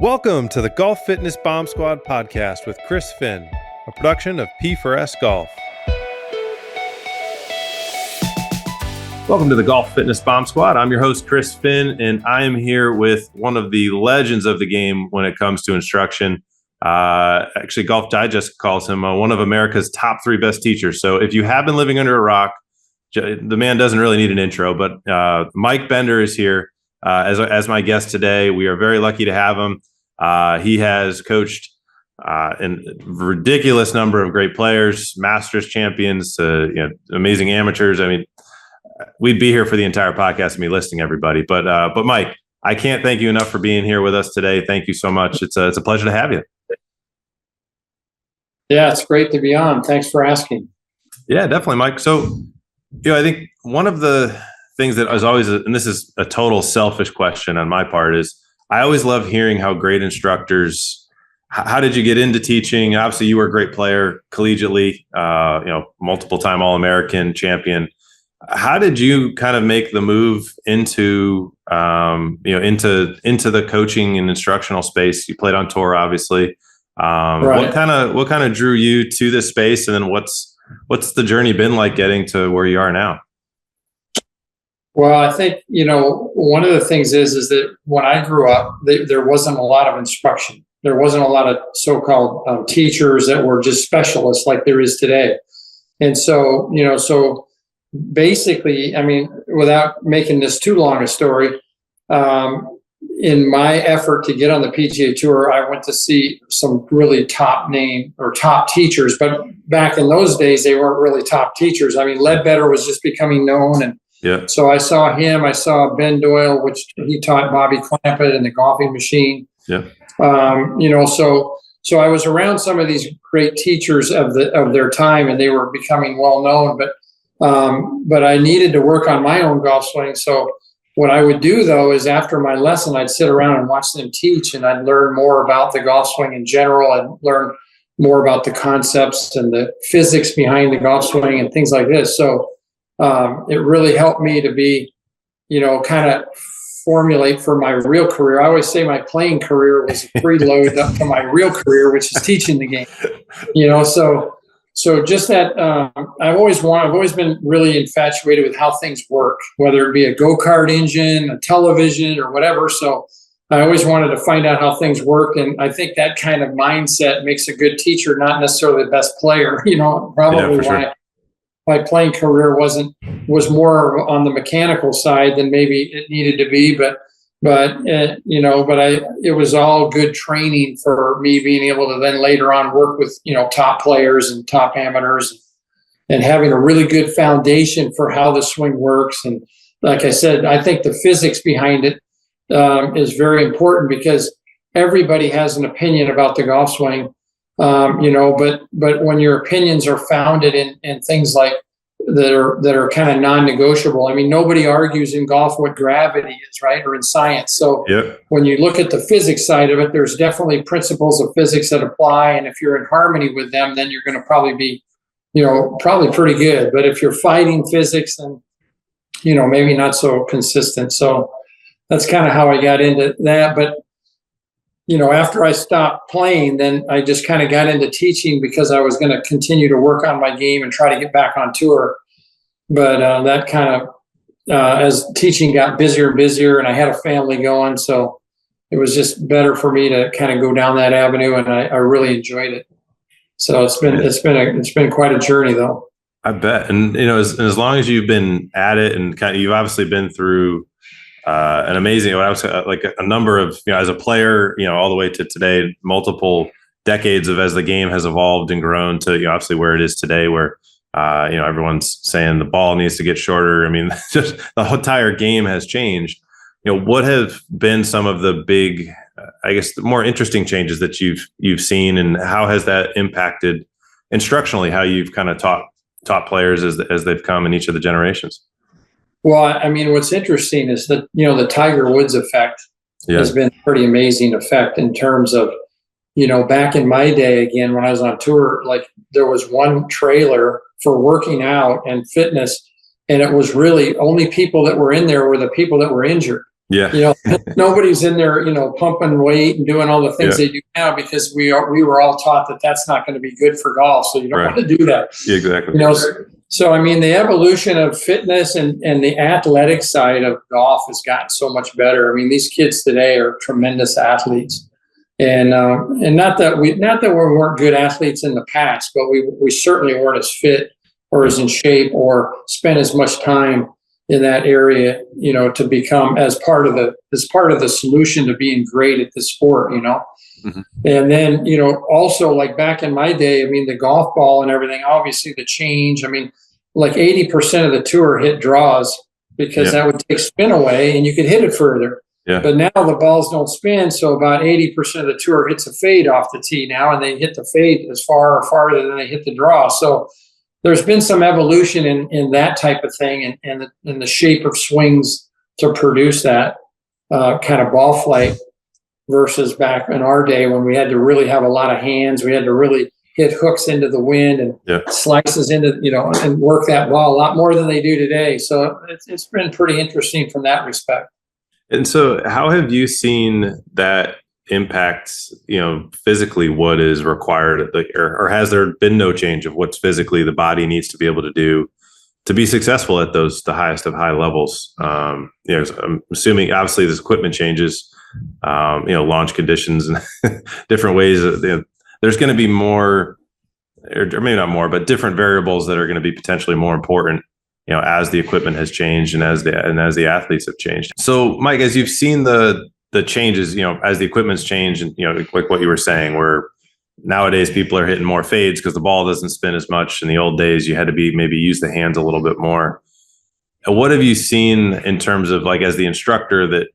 Welcome to the Golf Fitness Bomb Squad podcast with Chris Finn, a production of P4S Golf. Welcome to the Golf Fitness Bomb Squad. I'm your host, Chris Finn, and I am here with one of the legends of the game when it comes to instruction. Actually, Golf Digest calls him one of America's top 3 best teachers. So if you have been living under a rock, the man doesn't really need an intro, but Mike Bender is here. As my guest today. We are very lucky to have him. He has coached a ridiculous number of great players, Masters champions, amazing amateurs. I mean, we'd be here for the entire podcast and be listing everybody. But Mike, I can't thank you enough for being here with us today. Thank you so much. It's a pleasure to have you. Yeah, it's great to be on. Thanks for asking. Yeah, definitely, Mike. So, I think one of the things that is always, and this is a total selfish question on my part, is I always love hearing how great instructors, how did you get into teaching? Obviously you were a great player collegiately, multiple time All-American champion. How did you kind of make the move into into the coaching and instructional space? You played on tour, obviously. Right. What kind of drew you to this space? And then what's the journey been like getting to where you are now? Well, I think, one of the things is that when I grew up, there wasn't a lot of instruction. There wasn't a lot of so-called teachers that were just specialists like there is today. And so, so basically, I mean, without making this too long a story, in my effort to get on the PGA Tour, I went to see some really top name or top teachers. But back in those days, they weren't really top teachers. I mean, Ledbetter was just becoming known, and yeah. So I saw him. I saw Ben Doyle, which he taught Bobby Clampett and the golfing machine. Yeah. So I was around some of these great teachers of their time, and they were becoming well known. But I needed to work on my own golf swing. So what I would do though is after my lesson, I'd sit around and watch them teach, and I'd learn more about the golf swing in general. I'd learn more about the concepts and the physics behind the golf swing and things like this. So it really helped me to be, kind of formulate for my real career. I always say my playing career was a preload up to my real career, which is teaching the game. So just that I've always been really infatuated with how things work, whether it be a go-kart engine, a television, or whatever. So I always wanted to find out how things work, and I think that kind of mindset makes a good teacher, not necessarily the best player. Probably why. My playing career was more on the mechanical side than maybe it needed to be, but it was all good training for me being able to then later on work with, top players and top amateurs and having a really good foundation for how the swing works. And like I said, I think the physics behind it is very important because everybody has an opinion about the golf swing. But when your opinions are founded in things like that are kind of non-negotiable. I mean, nobody argues in golf what gravity is, right? Or in science. So When you look at the physics side of it, there's definitely principles of physics that apply. And if you're in harmony with them, then you're going to probably be, probably pretty good. But if you're fighting physics, then, maybe not so consistent. So that's kind of how I got into that. But after I stopped playing, then I just kind of got into teaching because I was going to continue to work on my game and try to get back on tour. But that kind of, as teaching got busier and busier, and I had a family going, so it was just better for me to kind of go down that avenue, and I really enjoyed it. So it's been quite a journey, though. I bet, and as long as you've been at it, and you've obviously been through an amazing, I was like a number of, as a player, all the way to today, multiple decades of as the game has evolved and grown to, obviously where it is today, where, everyone's saying the ball needs to get shorter. I mean, just the whole entire game has changed. What have been some of the big, I guess, the more interesting changes that you've seen, and how has that impacted instructionally, how you've kind of taught players as they've come in each of the generations? Well, I mean, what's interesting is that, the Tiger Woods effect has been a pretty amazing effect in terms of, back in my day, again, when I was on tour, like there was one trailer for working out and fitness, and it was really only people that were in there were the people that were injured. Yeah. Nobody's in there, pumping weight and doing all the things they do now, because we were all taught that that's not going to be good for golf. So you don't want to do that. Yeah, exactly. So I mean, the evolution of fitness and the athletic side of golf has gotten so much better. I mean, these kids today are tremendous athletes, and not that we weren't good athletes in the past, but we certainly weren't as fit or as in shape or spent as much time in that area, to become as part of the solution to being great at the sport, Mm-hmm. And then, also like back in my day, I mean, the golf ball and everything, obviously the change, I mean, like 80% of the tour hit draws, because that would take spin away and you could hit it further. Yeah. But now the balls don't spin. So about 80% of the tour hits a fade off the tee now, and they hit the fade as far or farther than they hit the draw. So there's been some evolution in that type of thing, and the shape of swings to produce that kind of ball flight, versus back in our day when we had to really have a lot of hands. We had to really hit hooks into the wind and slices into, and work that ball a lot more than they do today. So it's been pretty interesting from that respect. And so how have you seen that impact, physically what is required, or has there been no change of what's physically the body needs to be able to do to be successful at the highest of high levels? I'm assuming obviously this equipment changes, launch conditions and different ways. There's going to be more, or maybe not more, but different variables that are going to be potentially more important, as the equipment has changed and as the athletes have changed. So, Mike, as you've seen the changes, as the equipment's changed, and like what you were saying, where nowadays people are hitting more fades because the ball doesn't spin as much. In the old days, you had to maybe use the hands a little bit more. What have you seen in terms of, like, as the instructor, that,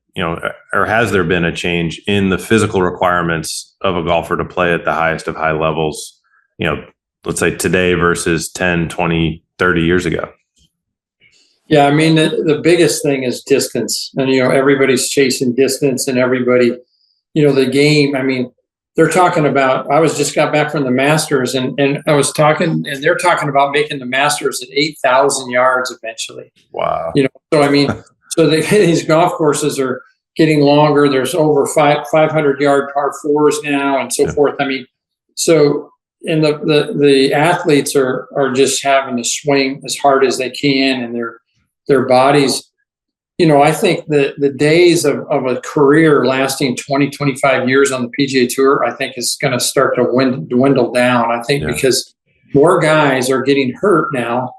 or has there been a change in the physical requirements of a golfer to play at the highest of high levels, let's say today versus 10, 20, 30 years ago? Yeah, I mean, the biggest thing is distance. And, everybody's chasing distance, and everybody, the game, I mean, they're talking about, I just got back from the Masters, and I was talking, and they're talking about making the Masters at 8,000 yards eventually. Wow. So, I mean, these golf courses are getting longer. There's over 500-yard par fours now and so forth. I mean, so, and the athletes are just having to swing as hard as they can, and their bodies, I think the days of a career lasting 20, 25 years on the PGA Tour, I think is going to start to dwindle down. I think because more guys are getting hurt now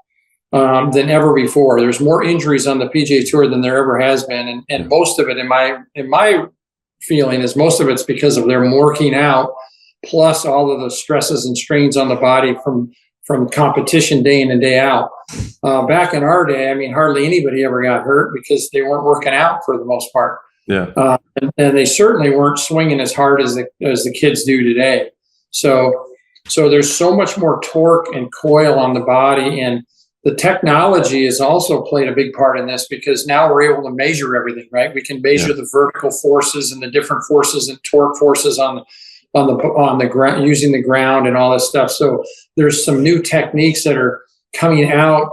than ever before. There's more injuries on the PGA Tour than there ever has been. And most of it, in my feeling, is most of it's because of their working out, plus all of the stresses and strains on the body from competition day in and day out. Back in our day, I mean, hardly anybody ever got hurt because they weren't working out for the most part. Yeah. And they certainly weren't swinging as hard as the kids do today. So there's so much more torque and coil on the body, and the technology has also played a big part in this, because now we're able to measure everything, right? We can measure the vertical forces and the different forces and torque forces on the ground, using the ground and all this stuff. So there's some new techniques that are coming out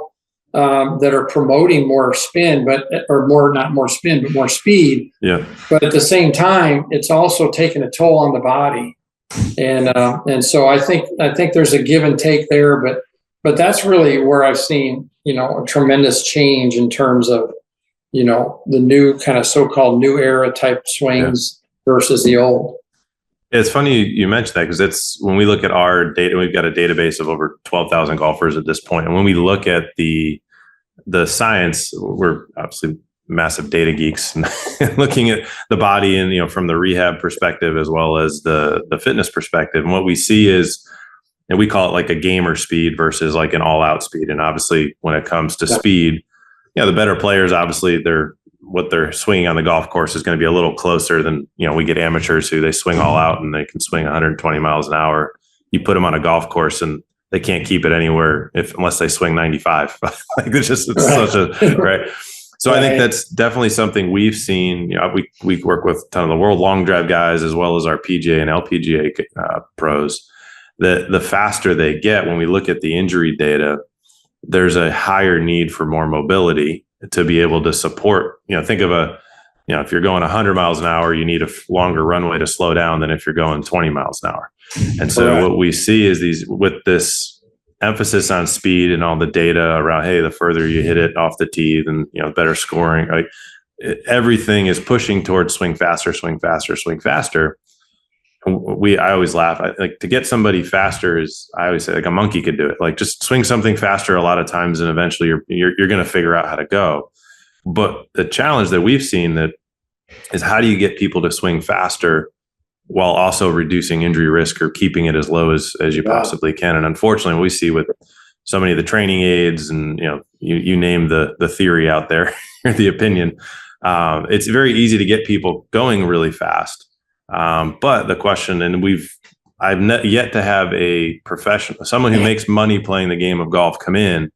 that are promoting more spin, not more spin, but more speed. Yeah. But at the same time, it's also taking a toll on the body, and so I think there's a give and take there. But that's really where I've seen a tremendous change in terms of the new kind of so-called new era type swings versus the old. It's funny you mentioned that, because it's, when we look at our data, we've got a database of over 12,000 golfers at this point. And when we look at the science, we're obviously massive data geeks, looking at the body and, from the rehab perspective as well as the fitness perspective. And what we see is, and we call it like a gamer speed versus like an all out speed. And obviously when it comes to speed, the better players, obviously what they're swinging on the golf course is going to be a little closer than, we get amateurs who they swing all out and they can swing 120 miles an hour. You put them on a golf course and they can't keep it anywhere unless they swing 95. Like it's such a, right. So I think that's definitely something we've seen. We work with a ton of the world long drive guys, as well as our PGA and LPGA pros. The faster they get, when we look at the injury data, there's a higher need for more mobility to be able to support, think of if you're going 100 miles an hour, you need a longer runway to slow down than if you're going 20 miles an hour. And so what we see is with this emphasis on speed and all the data around, hey, the further you hit it off the tee, then, better scoring, like everything is pushing towards swing faster, swing faster, swing faster. I always laugh. To get somebody faster is, I always say, like a monkey could do it. Like just swing something faster a lot of times, and eventually you're going to figure out how to go. But the challenge that we've seen is how do you get people to swing faster while also reducing injury risk or keeping it as low as you possibly can? And unfortunately, what we see with so many of the training aids and, you name the theory out there, the opinion, it's very easy to get people going really fast. But the question, and I've yet to have a professional, someone who makes money playing the game of golf, come in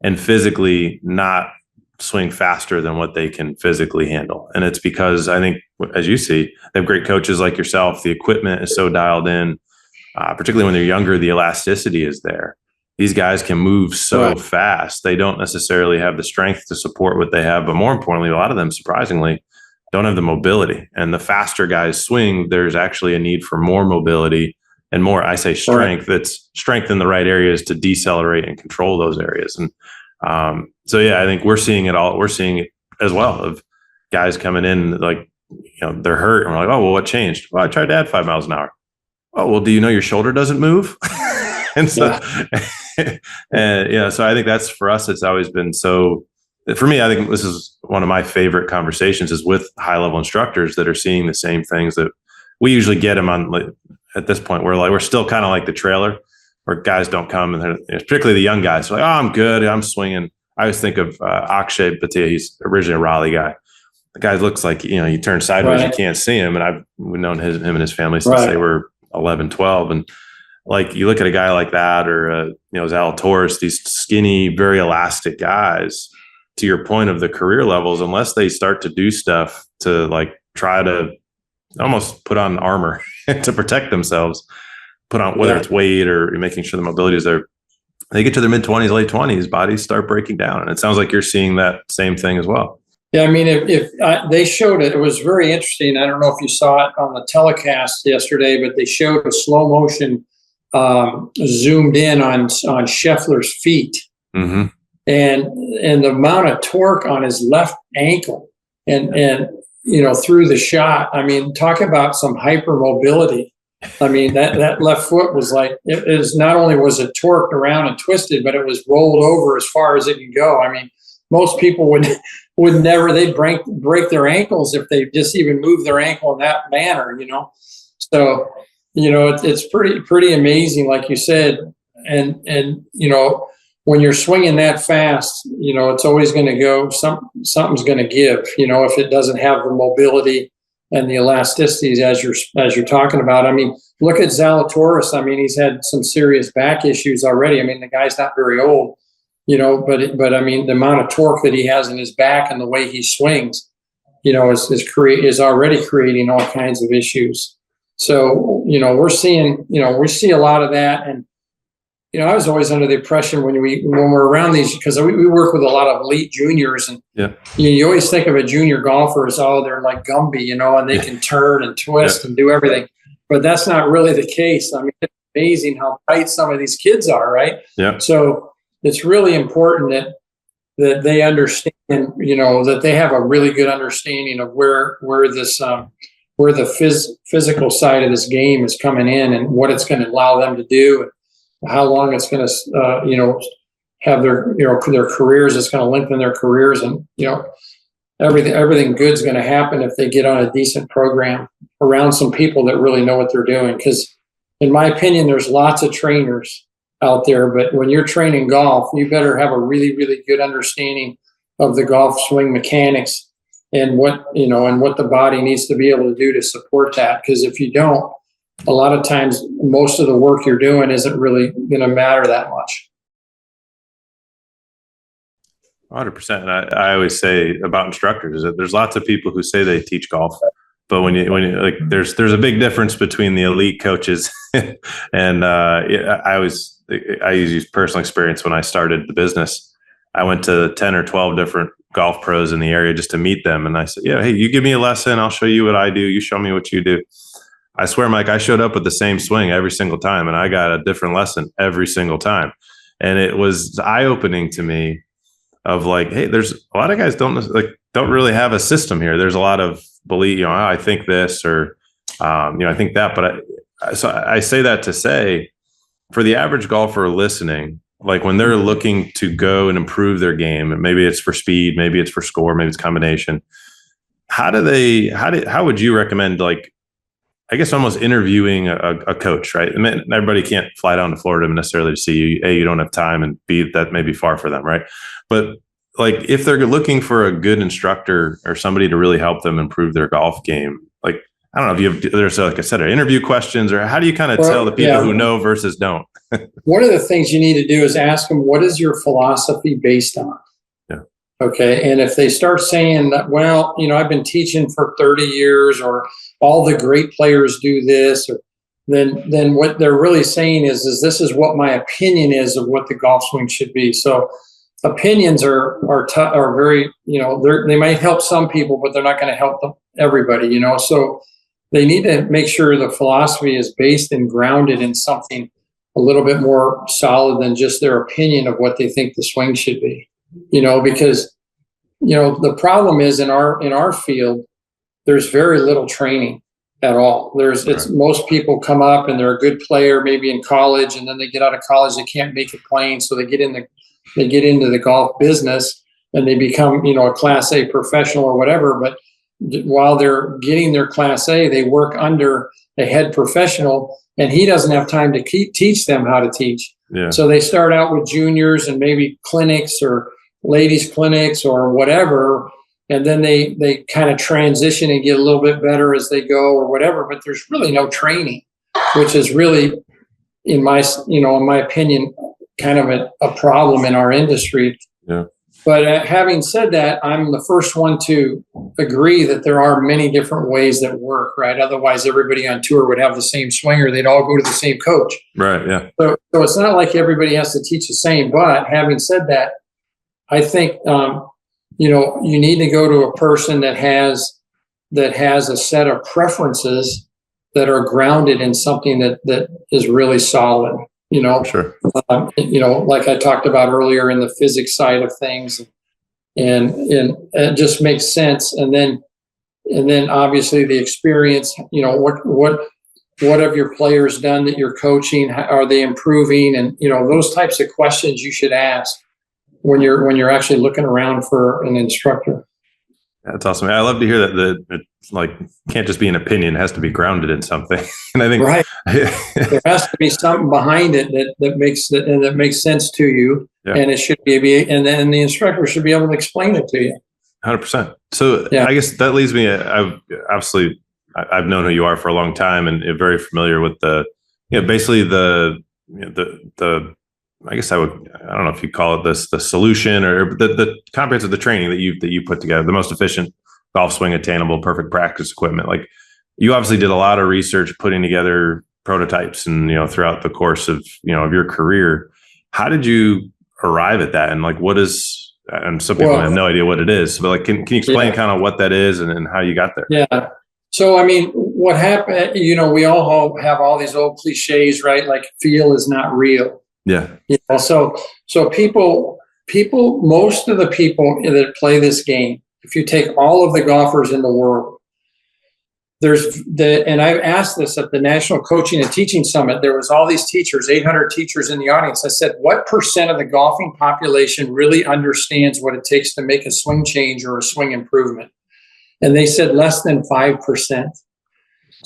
and physically not swing faster than what they can physically handle. And it's because I think, as you see, they have great coaches like yourself. The equipment is so dialed in, particularly when they're younger, the elasticity is there. These guys can move so fast. They don't necessarily have the strength to support what they have. But more importantly, a lot of them, surprisingly, don't have the mobility. And the faster guys swing, there's actually a need for more mobility and more, I say, strength. That's strength in the right areas to decelerate and control those areas. And I think we're seeing it all. We're seeing it as well of guys coming in like, they're hurt. And we're like, oh, well, what changed? Well, I tried to add 5 miles an hour. Oh, well, do you know your shoulder doesn't move? And so, so I think that's, for us, it's always been so. For me, I think this is one of my favorite conversations is with high-level instructors that are seeing the same things that we usually get them on. Like, at this point, we're still kind of like the trailer where guys don't come, and particularly the young guys. Like, oh, I'm good, I'm swinging. I always think of Akshay Bhatia. He's originally a Raleigh guy. The guy looks like, you turn sideways, you can't see him. And we've known him and his family since they were 11, 12. And like, you look at a guy like that, or Zalatoris, these skinny, very elastic guys. To your point of the career levels, unless they start to do stuff to like try to almost put on armor to protect themselves, put on whether it's weight or making sure the mobility is there, they get to their mid-20s, late 20s, bodies start breaking down. And it sounds like you're seeing that same thing as well. Yeah, I mean, if they showed it, it was very interesting. I don't know if you saw it on the telecast yesterday, but they showed a slow motion zoomed in on Scheffler's feet. Mm-hmm. And the amount of torque on his left ankle and through the shot. I mean, talk about some hypermobility. I mean, that left foot was like, it is, not only was it torqued around and twisted, but it was rolled over as far as it can go. I mean, most people would never, they'd break their ankles if they just even move their ankle in that manner, So, it's pretty amazing, like you said. And when you're swinging that fast, it's always going to go, something's going to give, if it doesn't have the mobility and the elasticities as you're talking about. I mean, look at Zalatoris. I mean, he's had some serious back issues already. I mean, the guy's not very old, but I mean, the amount of torque that he has in his back and the way he swings, is already creating all kinds of issues. So, we see a lot of that. And I was always under the impression when we're around these, because we work with a lot of elite juniors, and you always think of a junior golfer as, they're like Gumby, and they can turn and twist and do everything. But that's not really the case. I mean, it's amazing how tight some of these kids are, right? Yeah. So it's really important that they understand, that they have a really good understanding of where the physical side of this game is coming in and what it's going to allow them to do. How long it's going to, have their careers. It's going to lengthen their careers, and everything good's going to happen if they get on a decent program around some people that really know what they're doing. Because, in my opinion, there's lots of trainers out there, but when you're training golf, you better have a really, really good understanding of the golf swing mechanics and what the body needs to be able to do to support that. Because if you don't, a lot of times, most of the work you're doing isn't really going to matter that much. 100%. And I always say about instructors is that there's lots of people who say they teach golf, but when you like, there's a big difference between the elite coaches and I use personal experience when I started the business. I went to 10 or 12 different golf pros in the area just to meet them. And I said, yeah, hey, you give me a lesson. I'll show you what I do. You show me what you do. I swear, Mike, I showed up with the same swing every single time, and I got a different lesson every single time. And it was eye-opening to me of like, hey, there's a lot of guys don't really have a system here. There's a lot of belief, I think this, or, I think that. But I say that to say, for the average golfer listening, like when they're looking to go and improve their game, and maybe it's for speed, maybe it's for score, maybe it's combination. How would you recommend, like, I guess almost interviewing a coach, right? I mean, everybody can't fly down to Florida necessarily to see you. A, you don't have time, and B, that may be far for them, right? But like, if they're looking for a good instructor or somebody to really help them improve their golf game, like, I don't know if you have, there's, like I said, interview questions, or how do you kind of tell the people who know versus don't? One of the things you need to do is ask them, what is your philosophy based on? Yeah. Okay. And if they start saying that, well, I've been teaching for 30 years, or all the great players do this, or then what they're really saying is this is what my opinion is of what the golf swing should be. So opinions are very, they might help some people, but they're not going to help everybody, so they need to make sure the philosophy is based and grounded in something a little bit more solid than just their opinion of what they think the swing should be, because, the problem is in our field, there's very little training at all. Most people come up and they're a good player, maybe in college, and then they get out of college, they can't make it playing. So they get into the golf business and they become, a Class A professional or whatever. But while they're getting their Class A, they work under a head professional, and he doesn't have time to teach them how to teach. Yeah. So they start out with juniors and maybe clinics or ladies clinics or whatever. And then they kind of transition and get a little bit better as they go or whatever, but there's really no training, which is really, in my opinion, kind of a problem in our industry. Yeah. But having said that, I'm the first one to agree that there are many different ways that work, right? Otherwise, everybody on tour would have the same swinger. They'd all go to the same coach. Right, yeah. So it's not like everybody has to teach the same. But having said that, I think, you need to go to a person that has a set of preferences that are grounded in something that is really solid. Sure. Like I talked about earlier in the physics side of things, and it just makes sense. And then obviously the experience. What have your players done that you're coaching? Are they improving? And those types of questions you should ask when you're actually looking around for an instructor. That's awesome. I love to hear that it can't just be an opinion; it has to be grounded in something. And I think right. There has to be something behind it that makes sense to you, yeah. And it should be, and then the instructor should be able to explain it to you. 100%. So yeah. I guess that leads me. I've known who you are for a long time, and very familiar with basically the I guess I don't know if you call it this, the solution or the comprehensive, the training that you put together, the most efficient golf swing attainable, perfect practice equipment. Like, you obviously did a lot of research putting together prototypes and, throughout the course of your career. How did you arrive at that? And what is, and some people have no idea what it is, but can you explain kind of what that is and how you got there? Yeah. So, what happened, we all have all these old cliches, right? Like, feel is not real. Yeah. So people, most of the people that play this game, if you take all of the golfers in the world, and I've asked this at the National Coaching and Teaching Summit, there was all these teachers, 800 teachers in the audience. I said, what % of the golfing population really understands what it takes to make a swing change or a swing improvement? And they said less than 5%.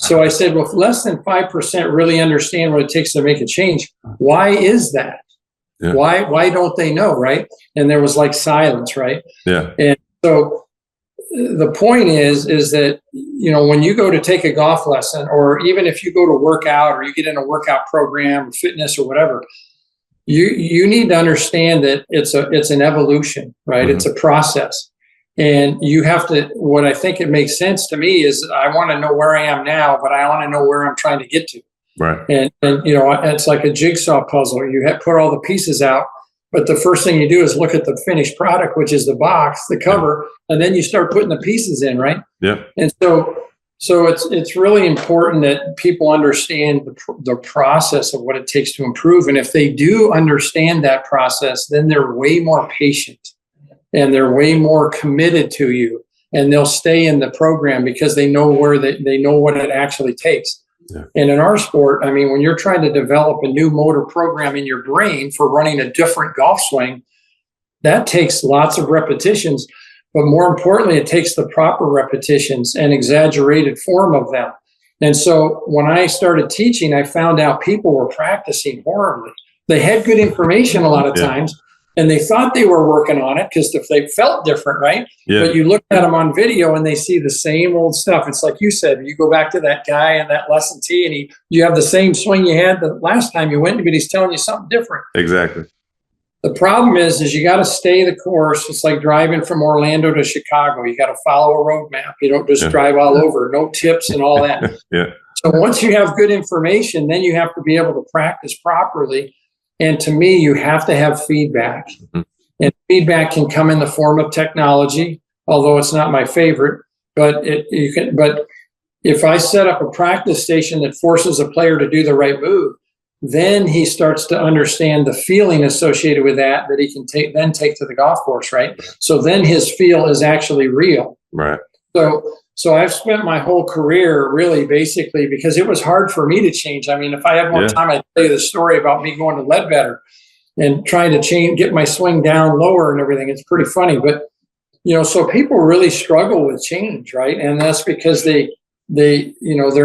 So I said, well, if less than 5% really understand what it takes to make a change, why is that? Yeah. Why don't they know, right? And there was silence, right? Yeah. And so the point is that, when you go to take a golf lesson, or even if you go to work out or you get in a workout program, fitness or whatever, you need to understand that it's an evolution, right? Mm-hmm. It's a process. And you have to, what I think it makes sense to me is I want to know where I am now, but I want to know where I'm trying to get to. Right. And it's like a jigsaw puzzle. You have put all the pieces out, But the first thing you do is look at the finished product, which is the box, the cover, and then you start putting the pieces in, right? Yeah. And so it's really important that people understand the process of what it takes to improve. And if they do understand that process, then they're way more patient and they're way more committed to you, and they'll stay in the program because they know they know what it actually takes. Yeah. And in our sport, I mean, when you're trying to develop a new motor program in your brain for running a different golf swing, that takes lots of repetitions. But more importantly, it takes the proper repetitions and exaggerated form of them. And so when I started teaching, I found out people were practicing horribly. They had good information a lot of times, and they thought they were working on it because if they felt different, right? Yeah. But you look at them on video and they see the same old stuff. It's like you said, you go back to that guy in that lesson tee and you have the same swing you had the last time you went, but he's telling you something different. Exactly. The problem is you got to stay the course. It's like driving from Orlando to Chicago. You got to follow a roadmap. You don't just drive all over, no tips and all that. Yeah. So once you have good information, then you have to be able to practice properly. And to me, you have to have feedback. Mm-hmm. And feedback can come in the form of technology, although it's not my favorite. But if I set up a practice station that forces a player to do the right move, then he starts to understand the feeling associated with that he can take to the golf course, right? So then his feel is actually real. Right. So I've spent my whole career really basically because it was hard for me to change. I mean, if I had more time, I'd tell you the story about me going to Ledbetter and trying to get my swing down lower and everything. It's pretty funny, but so people really struggle with change, right? And that's because they're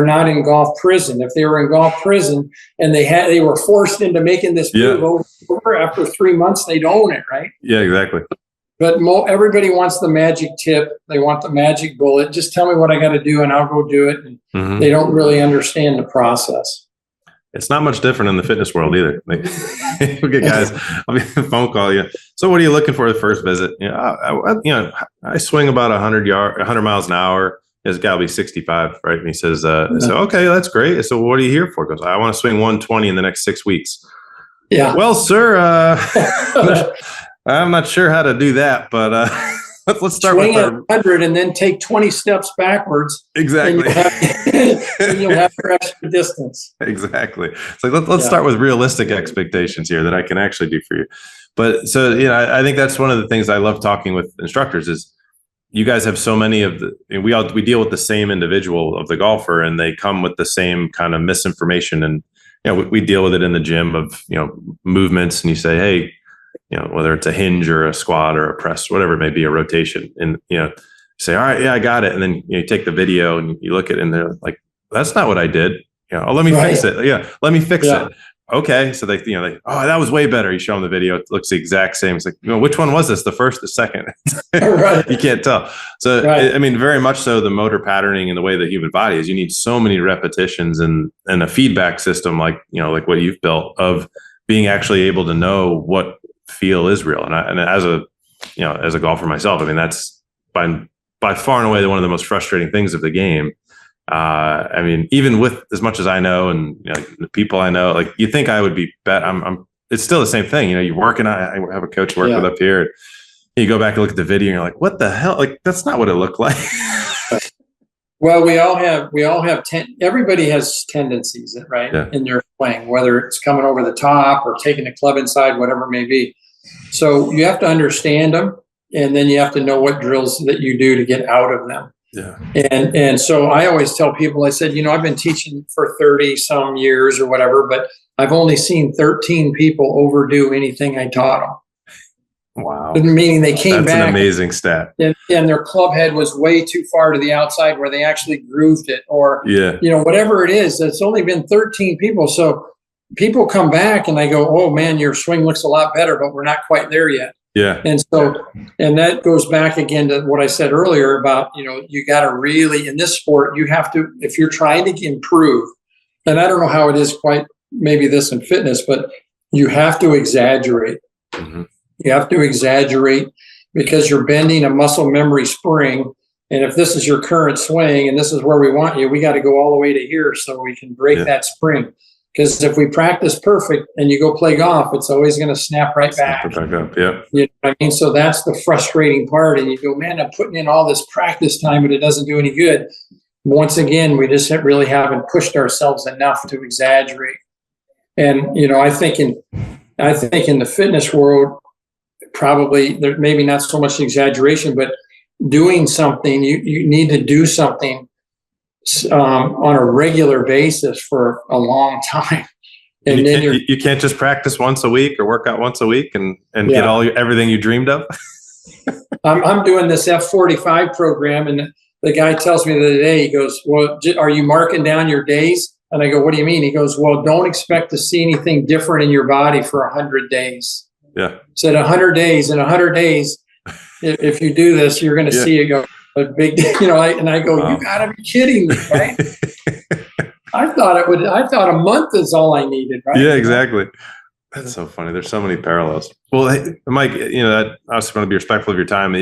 not in golf prison. If they were in golf prison and they were forced into making this move over after 3 months, they'd own it, right? Yeah, exactly. But everybody wants the magic tip. They want the magic bullet. Just tell me what I got to do and I'll go do it. And they don't really understand the process. It's not much different in the fitness world either. Like, we get guys, I'll be on a phone call. So what are you looking for the first visit? I swing about 100 miles an hour. It's got to be 65, right? And he says, okay, that's great. So what are you here for? He goes, I want to swing 120 in the next 6 weeks. Yeah. Well, sir, I'm not sure how to do that, but let's start swing with 100 and then take 20 steps backwards. Exactly. And you'll have your extra distance. Exactly. So let's start with realistic expectations here that I can actually do for you. But so, I think that's one of the things I love talking with instructors is you guys have so many we deal with the same individual of the golfer, and they come with the same kind of misinformation. And, we deal with it in the gym of, movements, and you say, hey, whether it's a hinge or a squat or a press, whatever it may be, a rotation, and, say, all right, yeah, I got it. And then you take the video and you look at it and they're like, that's not what I did. Let me fix it. Yeah. Let me fix it. Okay. So they, that was way better. You show them the video. It looks the exact same. It's like, which one was this? The first, the second? Right. You can't tell. So, I mean, very much so the motor patterning and the way the human body is, you need so many repetitions and a feedback system, like what you've built, of being actually able to know what feel is real. And as a golfer myself, I mean, that's by far and away one of the most frustrating things of the game. I mean, even with as much as I know and the people I know, like you think I would be better. It's still the same thing. You work, and I have a coach work with up here. And you go back and look at the video and you're like, what the hell? Like, that's not what it looked like. Well, everybody has tendencies, right? Yeah. In their swing, whether it's coming over the top or taking the club inside, whatever it may be. So you have to understand them, and then you have to know what drills that you do to get out of them. Yeah. And so I always tell people, I said, I've been teaching for 30 some years or whatever, but I've only seen 13 people overdo anything I taught them. Wow. Meaning they came back. That's an amazing stat. And their club head was way too far to the outside where they actually grooved it, or, whatever it is. It's only been 13 people. So people come back and I go, oh man, your swing looks a lot better, but we're not quite there yet. Yeah. And so, and that goes back again to what I said earlier about, you got to really, in this sport, you have to, if you're trying to improve, and I don't know how it is quite maybe this in fitness, but you have to exaggerate. Mm-hmm. You have to exaggerate because you're bending a muscle memory spring. And if this is your current swing and this is where we want you, we got to go all the way to here so we can break that spring. Because if we practice perfect and you go play golf, it's always going to snap right back. Snap it back up. Yeah. You know what I mean? So that's the frustrating part. And you go, man, I'm putting in all this practice time, but it doesn't do any good. Once again, we just really haven't pushed ourselves enough to exaggerate. And, you know, I think in the fitness world, probably there maybe not so much exaggeration, but doing something, you need to do something on a regular basis for a long time. And then you can't just practice once a week or work out once a week and get everything you dreamed of. I'm doing this F45 program, and the guy tells me the other day, he goes, well, are you marking down your days? And I go, what do you mean? He goes, well, don't expect to see anything different in your body for 100 days. Yeah. Said 100 days. In 100 days, if you do this, you're going to see it go a big, you know. And I go, wow. You got to be kidding me, right? I thought a month is all I needed, right? Yeah, exactly. That's so funny. There's so many parallels. Well, hey, Mike, you know, I also want to be respectful of your time.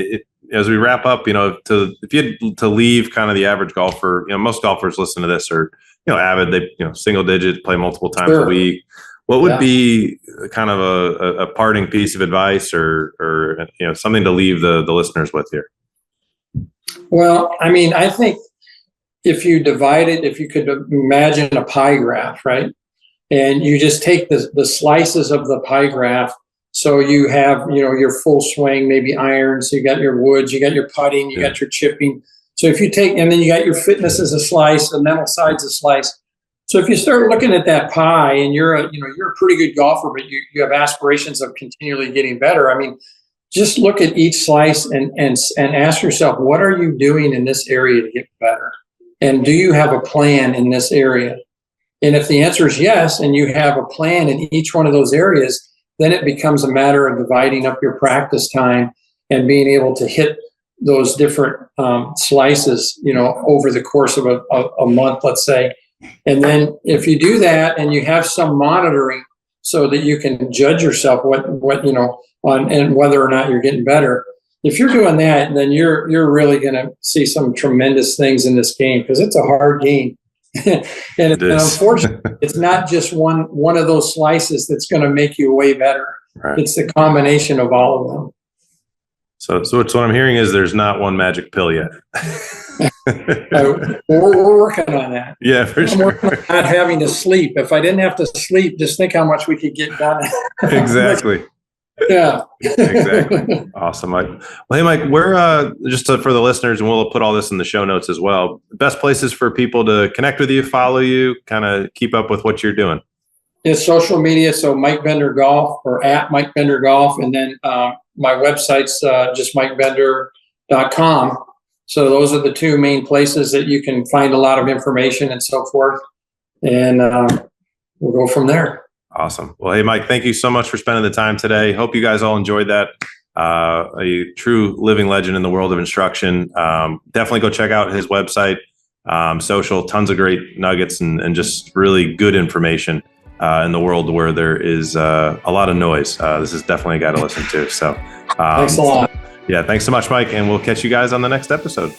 As we wrap up, you know, if you had to leave kind of the average golfer, you know, most golfers listen to this are, you know, avid, they, you know, single digit, play multiple times a week. What would be kind of a parting piece of advice or, you know, something to leave the listeners with here? Well, I mean, I think if you divide it, if you could imagine a pie graph, right? And you just take the slices of the pie graph. So you have, you know, your full swing, maybe irons, you got your woods, you got your putting, you got your chipping. So if you take, and then you got your fitness as a slice, the mental side's a slice. So if you start looking at that pie and you're a pretty good golfer, but you have aspirations of continually getting better. I mean, just look at each slice and ask yourself, what are you doing in this area to get better? And do you have a plan in this area? And if the answer is yes, and you have a plan in each one of those areas, then it becomes a matter of dividing up your practice time and being able to hit those different slices, you know, over the course of a month, let's say. And then if you do that and you have some monitoring so that you can judge yourself what you know on and whether or not you're getting better. If you're doing that, then you're really going to see some tremendous things in this game, because it's a hard game. and unfortunately, it's not just one of those slices that's going to make you way better. Right. It's the combination of all of them. So what I'm hearing is there's not one magic pill yet. We're working on that. Yeah, for sure. Not having to sleep. If I didn't have to sleep, just think how much we could get done. Exactly. Yeah. Exactly. Awesome, Mike. Well, hey, Mike, we're for the listeners, and we'll put all this in the show notes as well. Best places for people to connect with you, follow you, kind of keep up with what you're doing. It's social media. So Mike Bender Golf or at Mike Bender Golf. And then my website's just mikebender.com. So those are the two main places that you can find a lot of information and so forth. And we'll go from there. Awesome. Well, hey, Mike, thank you so much for spending the time today. Hope you guys all enjoyed that. A true living legend in the world of instruction. Definitely go check out his website, social, tons of great nuggets and just really good information in the world where there is a lot of noise. This is definitely a guy to listen to. So thanks a lot. Yeah, thanks so much, Mike. And we'll catch you guys on the next episode.